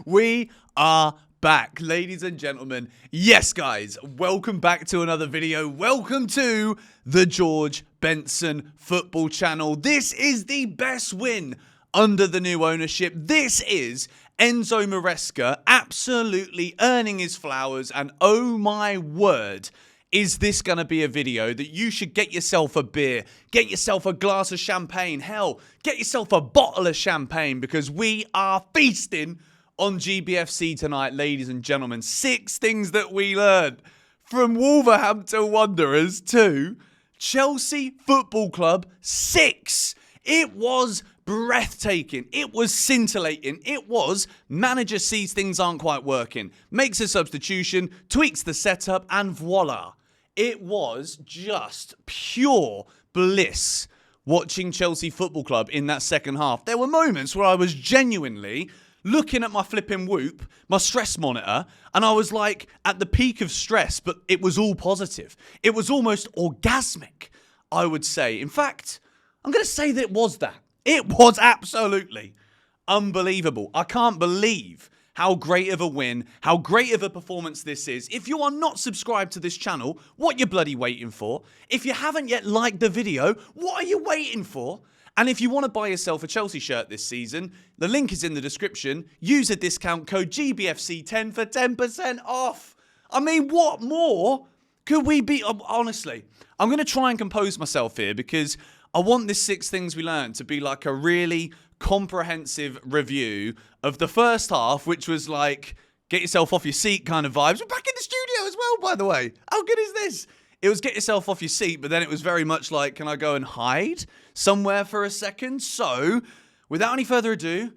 We are back, ladies and gentlemen. Yes, guys, welcome back to another video. Welcome to the George Benson Football Channel. This is the best win under the new ownership. This is Enzo Maresca absolutely earning his flowers, and oh my word, is this going to be a video that you should get yourself a beer, get yourself a glass of champagne, hell, get yourself a bottle of champagne, because we are feasting on GBFC tonight, ladies and gentlemen. 6 things that we learned from Wolverhampton Wanderers to Chelsea Football Club. 6. It was breathtaking. It was scintillating. It was manager sees things aren't quite working, makes a substitution, tweaks the setup, and voila. It was just pure bliss watching Chelsea Football Club in that second half. There were moments where I was genuinely looking at my flipping Whoop, my stress monitor, and I was like at the peak of stress, but it was all positive. It was almost orgasmic, I would say. In fact, I'm going to say that it was that. It was absolutely unbelievable. I can't believe how great of a win, how great of a performance this is. If you are not subscribed to this channel, what you bloody waiting for? If you haven't yet liked the video, what are you waiting for? And if you want to buy yourself a Chelsea shirt this season, the link is in the description. Use a discount code GBFC10 for 10% off. I mean, what more could we be? Honestly, I'm going to try and compose myself here, because I want this 6 things we learned to be like a really comprehensive review of the first half, which was like get yourself off your seat kind of vibes. We're back in the studio as well, by the way. How good is this? It was get yourself off your seat, but then it was very much like, can I go and hide somewhere for a second? So, without any further ado,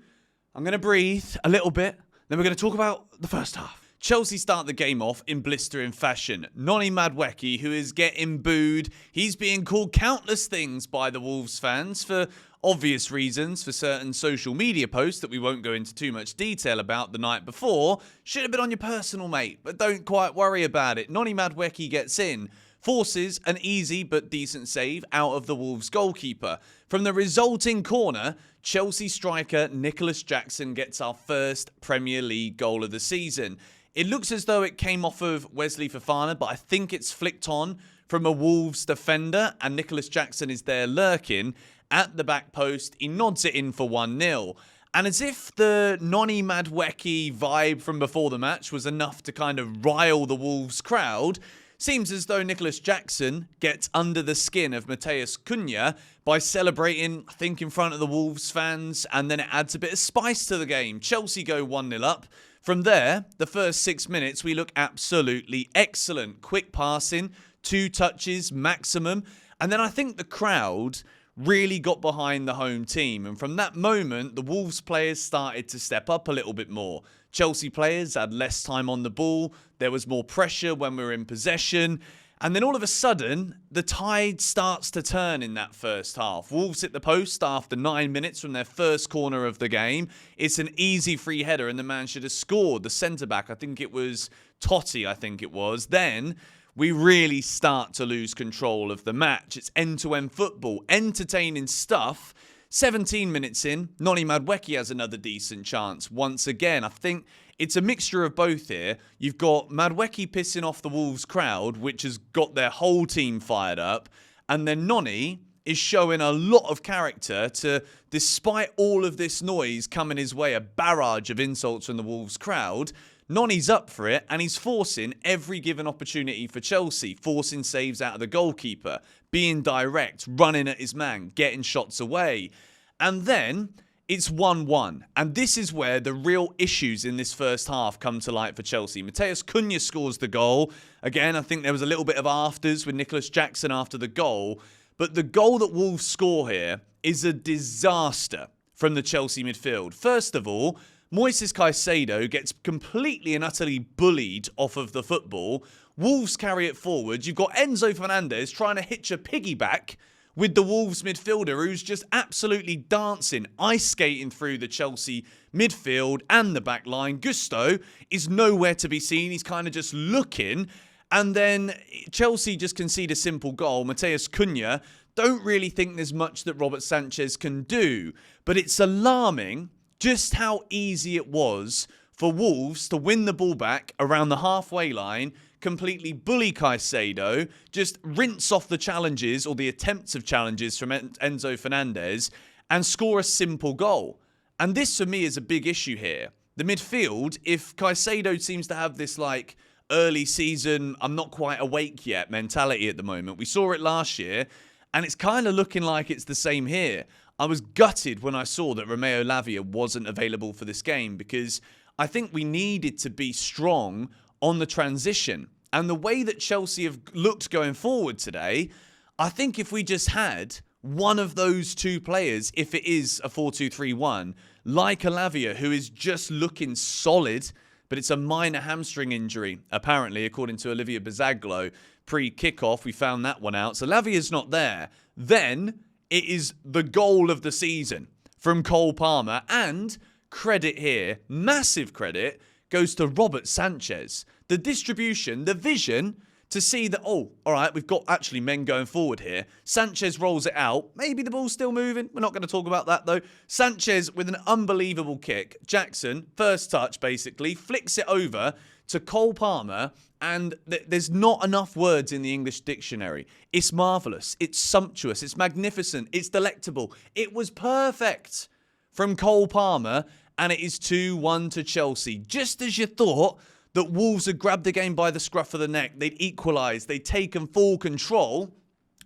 I'm going to breathe a little bit. Then we're going to talk about the first half. Chelsea start the game off in blistering fashion. Noni Madueke, who is getting booed. He's being called countless things by the Wolves fans for obvious reasons, for certain social media posts that we won't go into too much detail about the night before. Should have been on your personal, mate, but don't quite worry about it. Noni Madueke gets in, forces an easy but decent save out of the Wolves goalkeeper. From the resulting corner, Chelsea striker Nicholas Jackson gets our first Premier League goal of the season. It looks as though it came off of Wesley Fofana, but I think it's flicked on from a Wolves defender, and Nicholas Jackson is there lurking at the back post. He nods it in for 1-0. And as if the Noni Madueke vibe from before the match was enough to kind of rile the Wolves crowd, seems as though Nicholas Jackson gets under the skin of Matheus Cunha by celebrating, I think, in front of the Wolves fans, and then it adds a bit of spice to the game. Chelsea go 1-0 up. From there, the first 6 minutes, we look absolutely excellent. Quick passing, 2 touches maximum, and then I think the crowd really got behind the home team. And from that moment, the Wolves players started to step up a little bit more. Chelsea players had less time on the ball. There was more pressure when we were in possession. And then all of a sudden, the tide starts to turn in that first half. Wolves hit the post after 9 minutes from their first corner of the game. It's an easy free header, and the man should have scored. The centre-back, I think it was Totti, Then we really start to lose control of the match. It's end-to-end football, entertaining stuff. 17 minutes in, Noni Madueke has another decent chance. Once again, I think it's a mixture of both here. You've got Madueke pissing off the Wolves crowd, which has got their whole team fired up. And then Noni is showing a lot of character to, despite all of this noise coming his way, a barrage of insults from the Wolves crowd, Noni's up for it, and he's forcing every given opportunity for Chelsea, forcing saves out of the goalkeeper, being direct, running at his man, getting shots away. And then it's 1-1. And this is where the real issues in this first half come to light for Chelsea. Matheus Cunha scores the goal. Again, I think there was a little bit of afters with Nicholas Jackson after the goal. But the goal that Wolves score here is a disaster from the Chelsea midfield. First of all, Moises Caicedo gets completely and utterly bullied off of the football. Wolves carry it forward. You've got Enzo Fernandez trying to hitch a piggyback with the Wolves midfielder, who's just absolutely dancing, ice skating through the Chelsea midfield and the back line. Gusto is nowhere to be seen. He's kind of just looking. And then Chelsea just concede a simple goal. Matheus Cunha, don't really think there's much that Robert Sanchez can do. But it's alarming just how easy it was for Wolves to win the ball back around the halfway line, completely bully Caicedo, just rinse off the challenges or the attempts of challenges from Enzo Fernandez and score a simple goal. And this for me is a big issue here. The midfield, if Caicedo seems to have this like early season, I'm not quite awake yet mentality at the moment. We saw it last year and it's kind of looking like it's the same here. I was gutted when I saw that Romeo Lavia wasn't available for this game because I think we needed to be strong on the transition. And the way that Chelsea have looked going forward today, I think if we just had one of those two players, if it is a 4-2-3-1, like a Lavia, who is just looking solid, but it's a minor hamstring injury, apparently, according to Olivia Bazaglo. Pre-kickoff, we found that one out. So Lavia's not there. Then it is the goal of the season from Cole Palmer. And credit here, massive credit, goes to Robert Sanchez. The distribution, the vision to see that, oh, all right, we've got actually men going forward here. Sanchez rolls it out. Maybe the ball's still moving. We're not going to talk about that, though. Sanchez with an unbelievable kick. Jackson, first touch, basically, flicks it over to Cole Palmer. And there's not enough words in the English dictionary. It's marvellous. It's sumptuous. It's magnificent. It's delectable. It was perfect from Cole Palmer. And it is 2-1 to Chelsea. Just as you thought that Wolves had grabbed the game by the scruff of the neck, they'd equalised, they'd taken full control,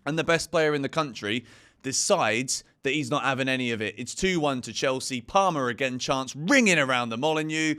and the best player in the country decides that he's not having any of it. It's 2-1 to Chelsea. Palmer again, chance ringing around the Molineux.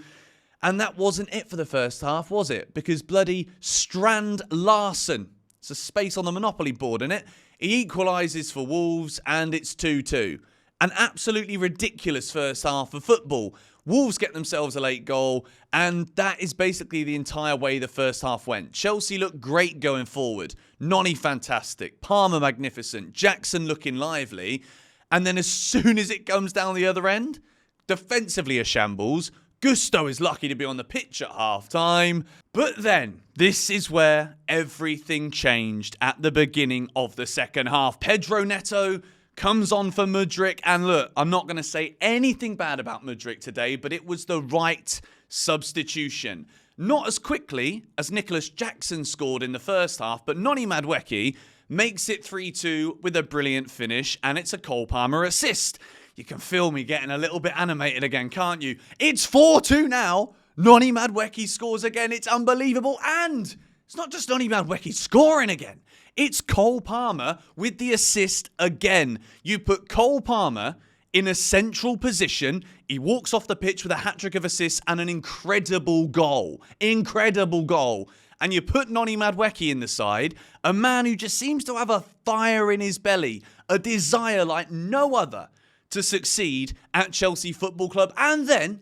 And that wasn't it for the first half, was it? Because bloody Strand Larsen, it's a space on the Monopoly board, isn't it? He equalises for Wolves, and it's 2-2. An absolutely ridiculous first half of football. Wolves get themselves a late goal, and that is basically the entire way the first half went. Chelsea looked great going forward. Noni fantastic. Palmer magnificent. Jackson looking lively. And then as soon as it comes down the other end, defensively a shambles. Gusto is lucky to be on the pitch at half-time. But then, this is where everything changed at the beginning of the second half. Pedro Neto comes on for Mudryk, and look, I'm not going to say anything bad about Mudryk today, but it was the right substitution. Not as quickly as Nicholas Jackson scored in the first half, but Noni Madueke makes it 3-2 with a brilliant finish, and it's a Cole Palmer assist. You can feel me getting a little bit animated again, can't you? It's 4-2 now. Noni Madueke scores again. It's unbelievable, and it's not just Noni Madueke scoring again. It's Cole Palmer with the assist again. You put Cole Palmer in a central position. He walks off the pitch with a hat-trick of assists and an incredible goal. Incredible goal. And you put Noni Madueke in the side, a man who just seems to have a fire in his belly, a desire like no other to succeed at Chelsea Football Club. And then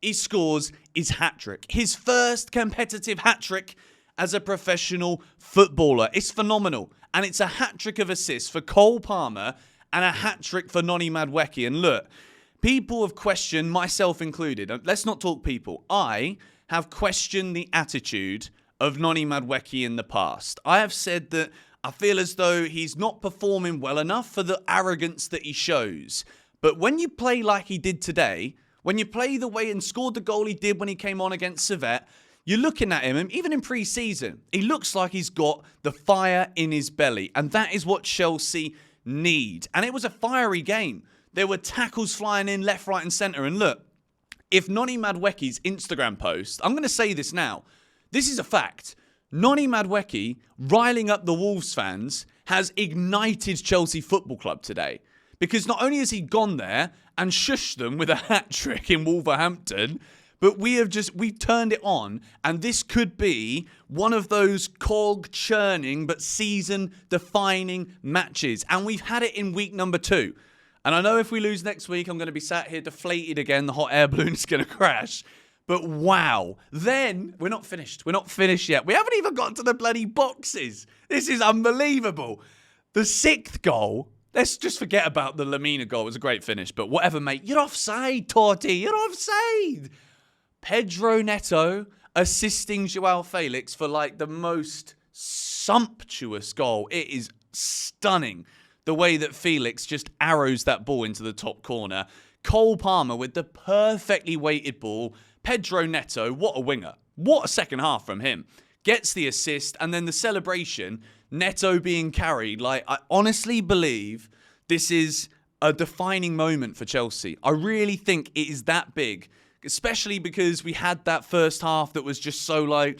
he scores his hat-trick. His first competitive hat-trick as a professional footballer. It's phenomenal. And it's a hat-trick of assists for Cole Palmer and a hat-trick for Noni Madueke. And look, people have questioned, myself included. Let's not talk people. I have questioned the attitude of Noni Madueke in the past. I have said that I feel as though he's not performing well enough for the arrogance that he shows. But when you play like he did today, when you play the way and scored the goal he did when he came on against Servette, you're looking at him, even in pre-season, he looks like he's got the fire in his belly. And that is what Chelsea need. And it was a fiery game. There were tackles flying in left, right and centre. And look, if Noni Madueke's Instagram post, I'm going to say this now, this is a fact. Noni Madueke, riling up the Wolves fans, has ignited Chelsea Football Club today. Because not only has he gone there and shushed them with a hat-trick in Wolverhampton, but we've turned it on, and this could be one of those cog-churning but season-defining matches. And we've had it in week number 2. And I know if we lose next week, I'm going to be sat here deflated again. The hot air balloon is going to crash. But wow. Then, we're not finished. We're not finished yet. We haven't even got to the bloody boxes. This is unbelievable. The 6th goal, let's just forget about the Lamina goal. It was a great finish. But whatever, mate. You're offside, Torti. You're offside. Pedro Neto assisting Joao Felix for like the most sumptuous goal. It is stunning. the way that Felix just arrows that ball into the top corner. Cole Palmer with the perfectly weighted ball. Pedro Neto, what a winger. What a second half from him. Gets the assist, and then the celebration, Neto being carried. Like, I honestly believe this is a defining moment for Chelsea. I really think it is that big, especially because we had that first half that was just so like,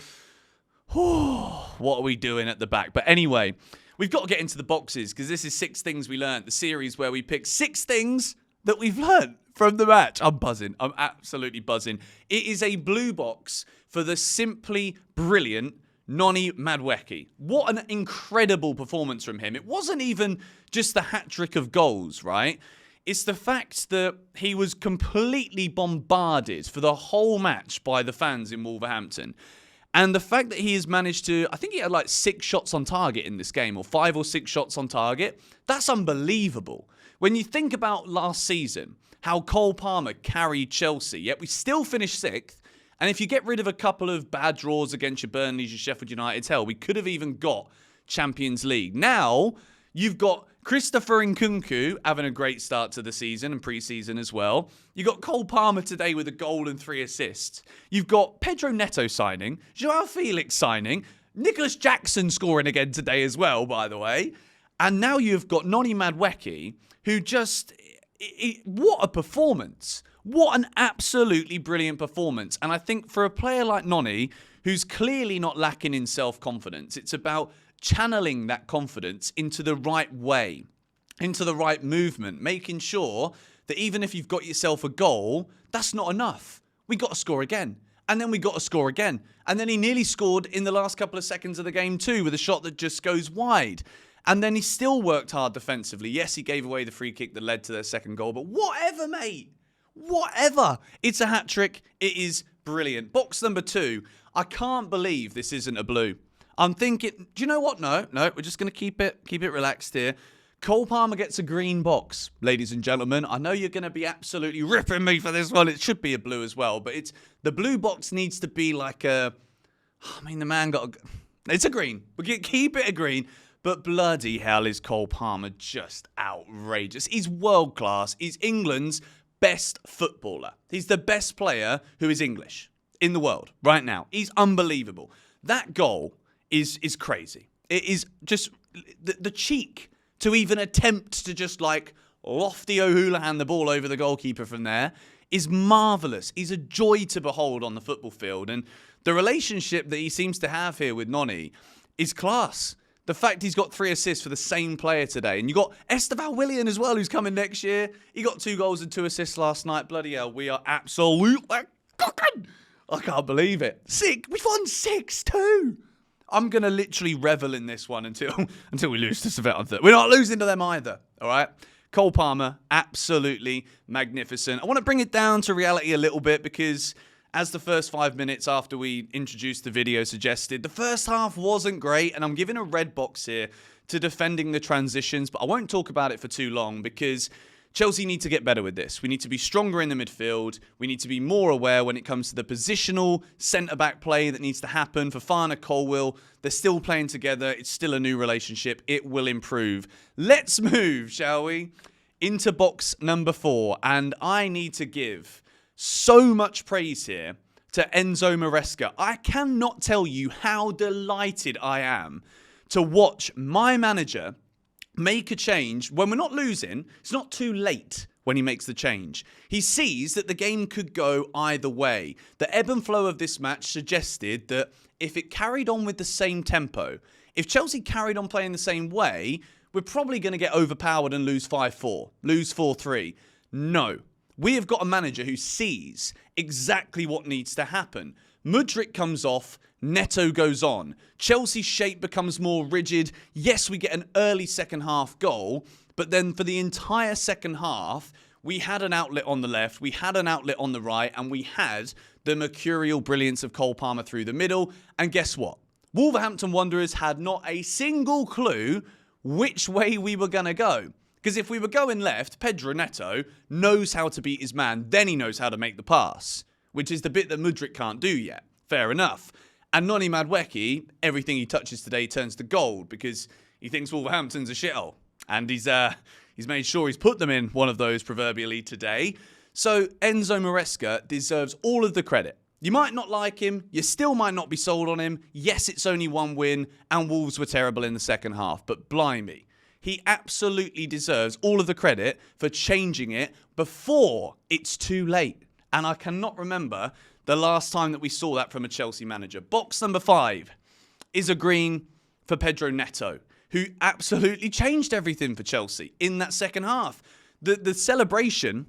what are we doing at the back? But anyway, we've got to get into the boxes because this is 6 things we learned, the series where we pick 6 things that we've learned from the match. I'm buzzing. I'm absolutely buzzing. It is a blue box for the simply brilliant Noni Madueke. What an incredible performance from him. It wasn't even just the hat-trick of goals, right? It's the fact that he was completely bombarded for the whole match by the fans in Wolverhampton. And the fact that he has managed to, I think he had like 6 shots on target in this game, or 5 or 6 shots on target. That's unbelievable. When you think about last season, how Cole Palmer carried Chelsea, yet we still finished 6th. And if you get rid of a couple of bad draws against your Burnleys, your Sheffield Uniteds, hell, we could have even got Champions League. Now, you've got Christopher Nkunku having a great start to the season and pre-season as well. You've got Cole Palmer today with a goal and 3 assists. You've got Pedro Neto signing, Joao Felix signing, Nicholas Jackson scoring again today as well, by the way. And now you've got Noni Madueke, who just... what a performance. What an absolutely brilliant performance. And I think for a player like Noni, who's clearly not lacking in self-confidence, it's about channeling that confidence into the right way, into the right movement, making sure that even if you've got yourself a goal, that's not enough. We got to score again. And then we got to score again. And then he nearly scored in the last couple of seconds of the game too, with a shot that just goes wide. And then he still worked hard defensively. Yes, he gave away the free kick that led to their second goal, but whatever, mate. Whatever. It's a hat-trick. It is brilliant. Box number 2. I can't believe this isn't a blue. I'm thinking, do you know what? No, we're just going to keep it relaxed here. Cole Palmer gets a green box, ladies and gentlemen. I know you're going to be absolutely ripping me for this one. It should be a blue as well, but the blue box needs to be like a... I mean, the man got a... It's a green. We can keep it a green. But bloody hell is Cole Palmer just outrageous. He's world class. He's England's best footballer. He's the best player who is English in the world right now. He's unbelievable. That goal is crazy. It is just the cheek to even attempt to just like lofty O'Houlihan the ball over the goalkeeper from there is marvellous. He's a joy to behold on the football field. And the relationship that he seems to have here with Noni is class. The fact he's got 3 assists for the same player today. And you got Esteval Willian as well, who's coming next year. He got 2 goals and 2 assists last night. Bloody hell, we are absolutely cooking. I can't believe it. We've won 6-2. I'm going to literally revel in this one until we lose to Southampton. We're not losing to them either, all right? Cole Palmer, absolutely magnificent. I want to bring it down to reality a little bit because... as the first 5 minutes after we introduced the video suggested, the first half wasn't great, and I'm giving a red box here to defending the transitions, but I won't talk about it for too long because Chelsea need to get better with this. We need to be stronger in the midfield. We need to be more aware when it comes to the positional centre-back play that needs to happen. Fofana, Colwill, they're still playing together. It's still a new relationship. It will improve. Let's move, shall we, into box number 4, and I need to give... so much praise here to Enzo Maresca. I cannot tell you how delighted I am to watch my manager make a change when we're not losing. It's not too late when he makes the change. He sees that the game could go either way. The ebb and flow of this match suggested that if it carried on with the same tempo, if Chelsea carried on playing the same way, we're probably going to get overpowered and lose 5-4, lose 4-3. No. We have got a manager who sees exactly what needs to happen. Mudryk comes off, Neto goes on. Chelsea's shape becomes more rigid. Yes, we get an early second half goal, but then for the entire second half, we had an outlet on the left, we had an outlet on the right, and we had the mercurial brilliance of Cole Palmer through the middle. And guess what? Wolverhampton Wanderers had not a single clue which way we were going to go. Because if we were going left, Pedro Neto knows how to beat his man, then he knows how to make the pass, which is the bit that Mudryk can't do yet. Fair enough. And Noni Madueke, everything he touches today turns to gold because he thinks Wolverhampton's a shithole. And he's made sure he's put them in one of those proverbially today. So Enzo Maresca deserves all of the credit. You might not like him. You still might not be sold on him. Yes, it's only one win, and Wolves were terrible in the second half. But blimey, he absolutely deserves all of the credit for changing it before it's too late. And I cannot remember the last time that we saw that from a Chelsea manager. Box number 5 is a green for Pedro Neto, who absolutely changed everything for Chelsea in that second half. The celebration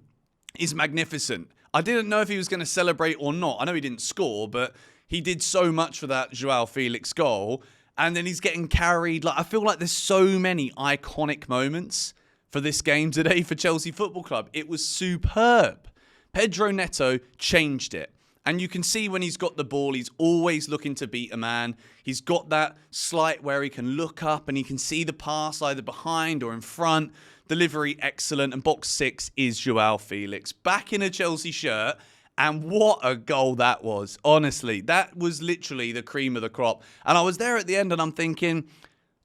is magnificent. I didn't know if he was going to celebrate or not. I know he didn't score, but he did so much for that Joao Felix goal. And then he's getting carried. I feel like there's so many iconic moments for this game today for Chelsea Football Club. It was superb. Pedro Neto changed it. And you can see when he's got the ball, he's always looking to beat a man. He's got that slight where he can look up and he can see the pass either behind or in front. Delivery excellent. And box 6 is Joao Felix. Back in a Chelsea shirt. And what a goal that was. Honestly, that was literally the cream of the crop. And I was there at the end and I'm thinking,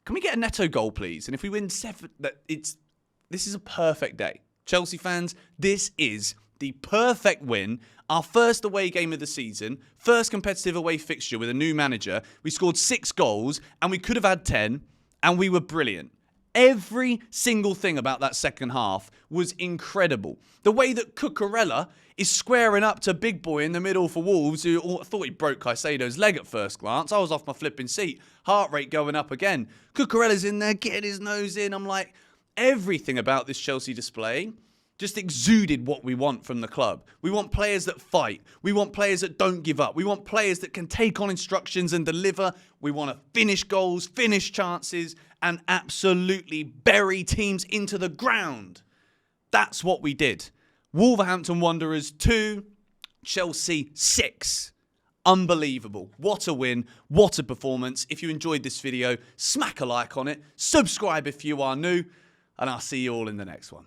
can we get a Neto goal, please? And if we win 7, this is a perfect day. Chelsea fans, this is the perfect win. Our first away game of the season, first competitive away fixture with a new manager. We scored 6 goals and we could have had 10 and we were brilliant. Every single thing about that second half was incredible. The way that Cucurella is squaring up to Big Boy in the middle for Wolves, who thought he broke Caicedo's leg at first glance. I was off my flipping seat. Heart rate going up again. Cucurella's in there, getting his nose in. I'm like, everything about this Chelsea display just exuded what we want from the club. We want players that fight. We want players that don't give up. We want players that can take on instructions and deliver. We want to finish goals, finish chances, and absolutely bury teams into the ground. That's what we did. Wolverhampton Wanderers 2, Chelsea 6. Unbelievable. What a win. What a performance. If you enjoyed this video, smack a like on it. Subscribe if you are new. And I'll see you all in the next one.